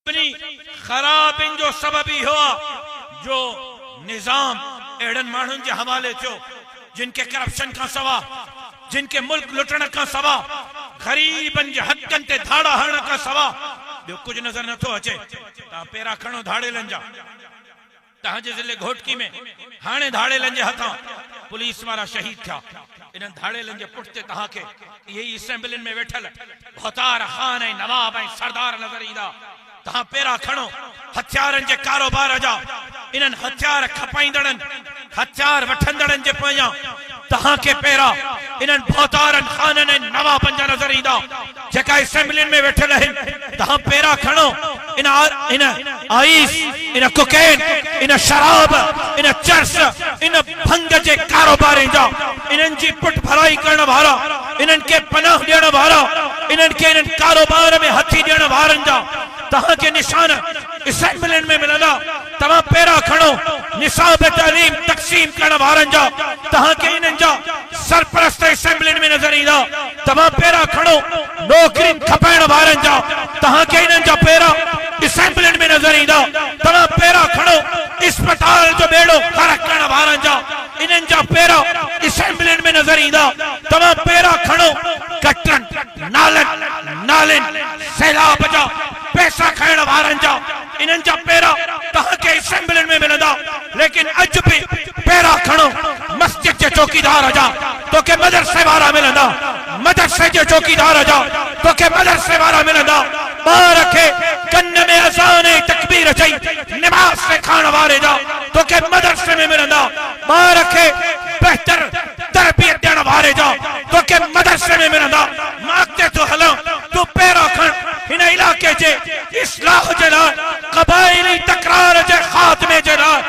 सभिनी खराब जो सबब ही हुआ जो निजाम एड़न माण्हुनि जे हवाले थियो जिनके करप्शन का सवा, जिनके मुल्क लुटण का सवा, गरीबन जे हकन ते धाड़ा हरण का सवा ॿियो कुछ नजर नथो अचे। ता पेरा खणो धाड़ेलन जा तहांजे ज़िले घोटकी में हाणे धाड़ेलन जे हथां पुलिस वारा शहीद थिया। इन धाड़ेलन जे पुठिते तहांखे यही असेंबलिन में वेठल भौतार खान ऐं नवाब ऐं सरदार नजर ईंदा। तहां पेरा खणो हथियारन जे कारोबार जा, इन्हन हथियार खपाईंदड़न हथियार वठंदड़न जे पोयां तहांखे पेरा इन्हन भौतारन खानन ऐं नवाबन जा नजर ईंदा जेका असेंबलिन में वेठल आहिनि। तहां पेरा खणो इन आइस, इन कोकेन, इन शराब, इन चर्स, इन भंग जे कारोबारनि जा, इन्हनि जी पुट भराई करण वारा, इन्हनि खे पनाह ॾियण वारा, इन्हनि खे इन्हनि कारोबार में हथी ॾियण वारनि जा तहांखे निशान असेंबलिन में मिलंदा। तव्हां पेरा खणो निसाब तालीम तक़सीम करण वारनि जा तहांखे इन्हनि जा सरपरस्त असेंबलिन में नजर ईंदा। तव्हां पेरा खणो नौकरी खपाइण वारनि जा तहांखे इन्हनि जा पेरा असेंबलिन में नजर ईंदा। तव्हां पेरा खणो अस्पताल जो बेड़ो ख़राब करण वारनि जा इन्हनि जा पेरा असेंबलिन में नजर ईंदा। तव्हां पेरा खणो गटरन नालन सैलाब जा पैसा खाइण वारनि जा इन्हनि जा पेरा तहांखे असेंबलिन में मिलंदा। लेकिन अज भी पेरा खणो मस्जिद जे चौकीदार जा तोखे मदरसे वारा मिलंदा, मदरसे जे चौकीदार जा तोखे मदरसे वारा मिलंदा। ॿार खे कन में अज़ान ऐं तकबीर चई नमाज़ सिखाइण वारे जा तोखे मदरसे में मिलंदा। ॿार खे बहितर तरबियत ॾियण वारे जा तोखे मदरसे में मिलंदा। मां अॻिते थो हलां, तूं पेरा खण हिन इलाके जे इस्लाह जे लाइ, क़बाइली तकरार जे ख़ात्मे जे लाइ,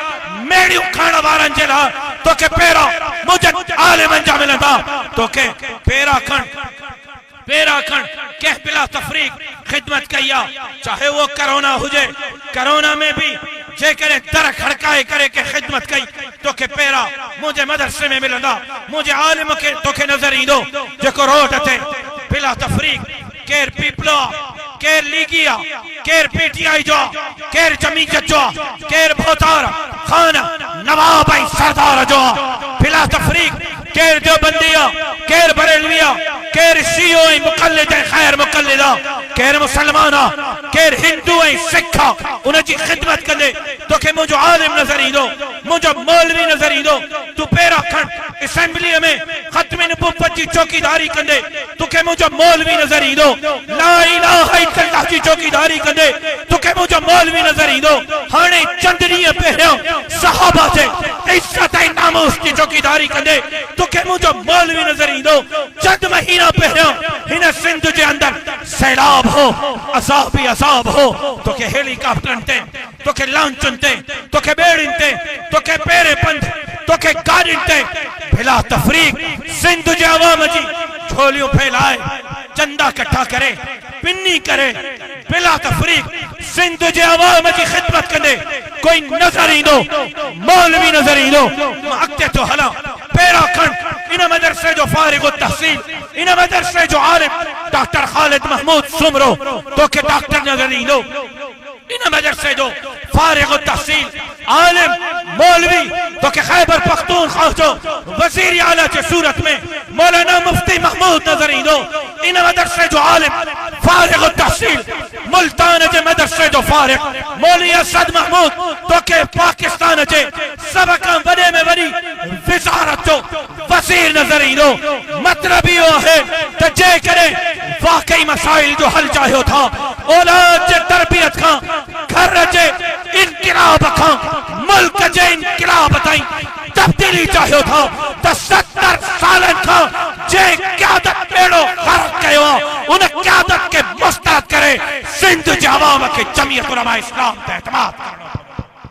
मेड़ियूं खाइण वारनि जे लाइ तोखे पेरा मुंहिंजे आलिमनि जा मिलंदा। तोखे पेरा खण कंहिं बिला तफरीक ख़िदमत कई आहे, चाहे वो कोरोना हुजे। कोरोना में भी जेकॾहिं दर खड़काए करे के ख़िदमत कई तोखे पेरा मुंहिंजे मदरसे में मिलंदा। मुंहिंजे आलिम खे तोखे नज़र ईंदो जेको रोड ते बिला तफरीक केर पीपलो केर लीगी केर पीटीआई जो केर जमीयत जो केर भौतार खान नवाब ऐं सरदार जो बिला तफरीक केर देवबंदी केर बरेलवी केर शियो ऐं मुक़ल्लिद ऐं ख़ैर मुक़ल्लिद केर मुसलमान केर हिंदू ऐं सिख उन जी ख़िदमत कंदे तोखे मुंहिंजो आलिम नज़र ईंदो, मुंहिंजो मौलवी नज़र ईंदो। तूं पेरा खण असेंबलीअ में ख़त्म नबुव्वत जी चौकीदारी कंदे तोखे मुंहिंजो मौलवी नज़र ईंदो। ला इलाहा इल्लल्लाह जी चौकीदारी कंदे तोखे मुंहिंजो मौलवी नज़र ईंदो। हाणे चंद ॾींहं पहिरियों सहाबा जे इज़्ज़त ऐं नामूस जी चौकीदारी कंदे तोखे मुंहिंजो मौलवी नज़र ईंदो। चंद महीना पहिरियों हिन सिंध जे अंदर सैलाब हो, अज़ाब ही अज़ाब हो। तोखे हेलीकॉप्टरनि ते, तोखे लॉन्चुनि ते, तोखे ॿेड़ियुनि ते, तोखे पेरे पंध, तोखे गाॾियुनि ते बिला तफरीक सिंध जे अवाम जी झोलियूं फैलाए चंदा इकट्ठा करे पिन्नी करे बिला तफरीक सिंध जे अवाम जी ख़िदमत कंदे कोई नज़र ईंदो, मौलवी नज़र ईंदो। मां अॻिते थो हलां, पेरा खण इन मदरसे जो फारिग तहसील, इन मदरसे जो आलिम डॉक्टर ख़ालिद महमूद सुमरो तोखे डॉक्टर नज़र ईंदो। इन मदरसे जो फारिग तहसील आलिम मौलवी तोखे खैबर पख्तूनख्वा जो वज़ीर आला जे सूरत में मौलाना मुफ्ती महमूद नज़र ईंदो। इन मदरसे जो आलिम फारिग तहसील मुल्तान जे मदरसे जो फारिग मौलवी असद महमूद तोखे पाकिस्तान जे सभ खां वॾे में वॾी वज़ारत जो वज़ीर नज़र ईंदो। मतिलबु इहो आहे त जेकॾहिं वाकई मसाइल जो हल चाहियो था, औलाद जे तरबियत खां घर जे इनक़िलाब खां मुल्क जे इनक़िलाब ताईं तब्दीली चाहियो था त 70 सालनि खां जे क़यादत बेड़ो ग़र्क़ कयो उन क़यादत खे मुस्तरद करे सिंध जे अवाम खे जमीयत उलमा इस्लाम ते एतमाद करणो।